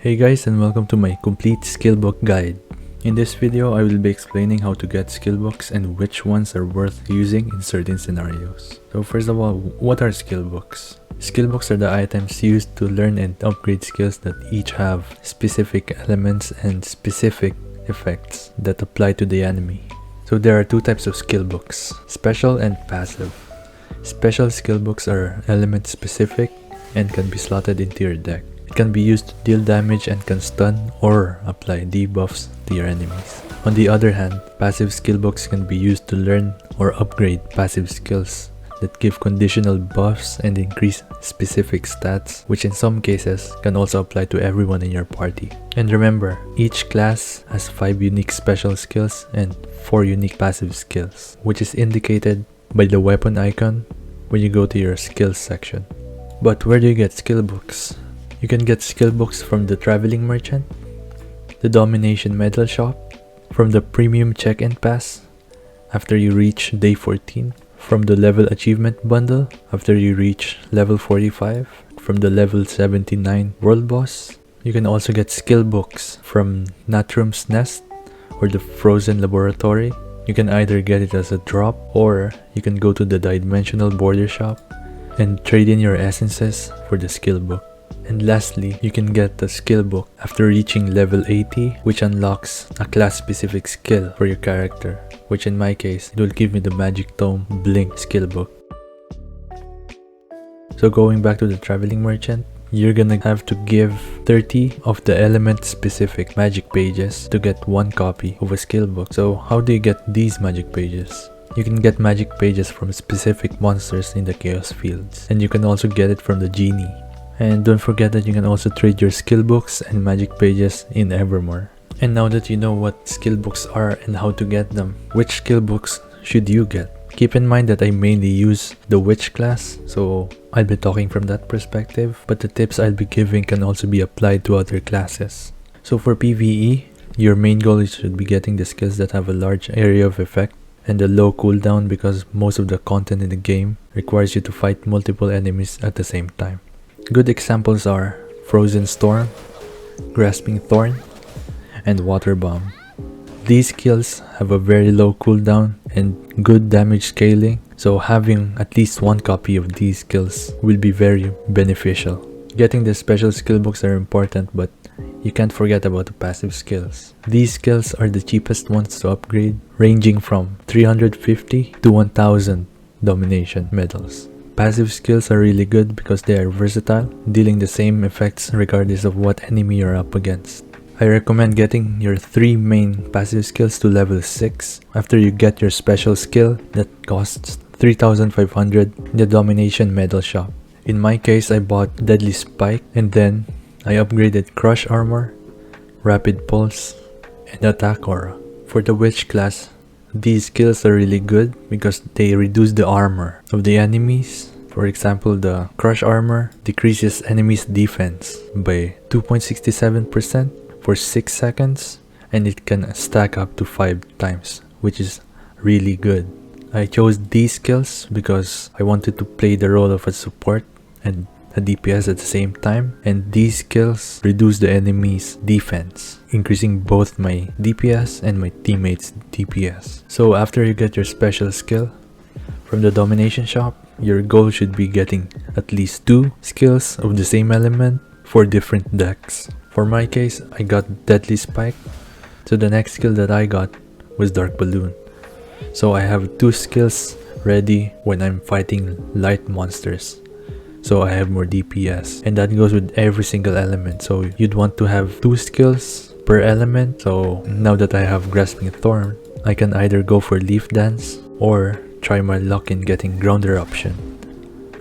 Hey guys, and welcome to my complete skillbook guide. In this video, I will be explaining how to get skillbooks and which ones are worth using in certain scenarios. So first of all, what are skillbooks? Skillbooks are the items used to learn and upgrade skills that each have specific elements and specific effects that apply to the enemy. So there are two types of skillbooks, special and passive. Special skillbooks are element specific and can be slotted into your deck. It can be used to deal damage and can stun or apply debuffs to your enemies. On the other hand, passive skillbooks can be used to learn or upgrade passive skills that give conditional buffs and increase specific stats, which in some cases can also apply to everyone in your party. And remember, each class has 5 unique special skills and 4 unique passive skills, which is indicated by the weapon icon when you go to your skills section. But where do you get skill books? You can get skill books from the traveling merchant, the domination medal shop, from the premium check-in pass after you reach day 14, from the level achievement bundle after you reach level 45, from the level 79 world boss. You can also get skill books from Natrum's Nest or the Frozen Laboratory. You can either get it as a drop or you can go to the dimensional border shop and trade in your essences for the skill book. And lastly, you can get the skill book after reaching level 80, which unlocks a class specific skill for your character, which in my case, it will give me the Magic Tome Blink skill book. So going back to the traveling merchant, you're gonna have to give 30 of the element specific magic pages to get one copy of a skill book. So how do you get these magic pages? You can get magic pages from specific monsters in the chaos fields, and you can also get it from the genie. And don't forget that you can also trade your skill books and magic pages in Evermore. And now that you know what skill books are and how to get them, which skill books should you get? Keep in mind that I mainly use the witch class, so I'll be talking from that perspective, but the tips I'll be giving can also be applied to other classes. So for PvE, your main goal should be getting the skills that have a large area of effect and a low cooldown, because most of the content in the game requires you to fight multiple enemies at the same time. Good examples are Frozen Storm, Grasping Thorn, and Water Bomb. These skills have a very low cooldown and good damage scaling, so having at least one copy of these skills will be very beneficial. Getting the special skill books are important, but you can't forget about the passive skills. These skills are the cheapest ones to upgrade, ranging from 350 to 1000 domination medals. Passive skills are really good because they are versatile, dealing the same effects regardless of what enemy you're up against. I recommend getting your 3 main passive skills to level 6 after you get your special skill that costs 3,500 in the domination medal shop. In my case, I bought Deadly Spike and then I upgraded Crush Armor, Rapid Pulse, and Attack Aura. For the Witch class, these skills are really good because they reduce the armor of the enemies. For example, the Crush Armor decreases enemies' defense by 2.67% for 6 seconds, and it can stack up to 5 times, which is really good. I chose these skills because I wanted to play the role of a support and a DPS at the same time, and these skills reduce the enemy's defense, increasing both my DPS and my teammates' DPS. So after you get your special skill from the domination shop, your goal should be getting at least 2 skills of the same element for different decks. For my case, I got Deadly Spike, so the next skill that I got was Dark Balloon. So I have 2 skills ready when I'm fighting light monsters, so I have more DPS, and that goes with every single element. So you'd want to have 2 skills per element. So now that I have Grasping Thorn, I can either go for Leaf Dance or try my luck in getting Ground Eruption.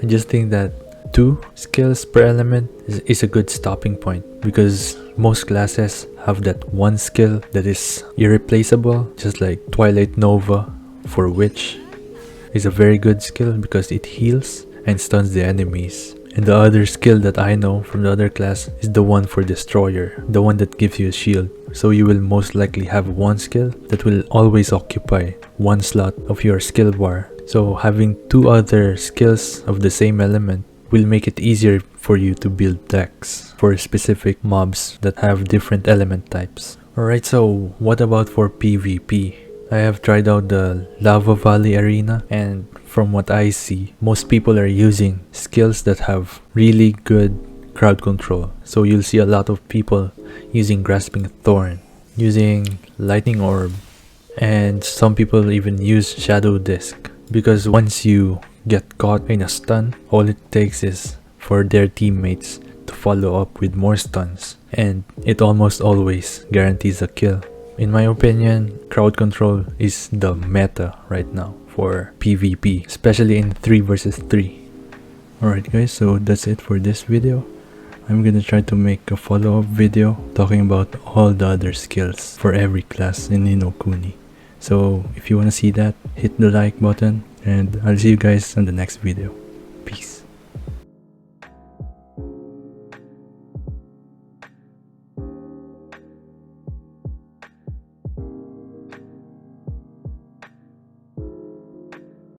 I just think that 2 skills per element is a good stopping point, because most classes have that one skill that is irreplaceable, just like Twilight Nova for Witch is a very good skill because it heals and stuns the enemies. And the other skill that I know from the other class is the one for Destroyer, the one that gives you a shield. So you will most likely have one skill that will always occupy one slot of your skill bar. So having 2 other skills of the same element will make it easier for you to build decks for specific mobs that have different element types. Alright, so what about for PvP? I have tried out the Lava Valley Arena, and from what I see, most people are using skills that have really good crowd control. So you'll see a lot of people using Grasping Thorn, using Lightning Orb, and some people even use Shadow Disc, because once you get caught in a stun, all it takes is for their teammates to follow up with more stuns, and it almost always guarantees a kill. In my opinion, crowd control is the meta right now for PvP, especially in 3 versus 3. Alright guys, so that's it for this video. I'm gonna try to make a follow-up video talking about all the other skills for every class in Kuni. So if you wanna see that, hit the like button, and I'll see you guys on the next video.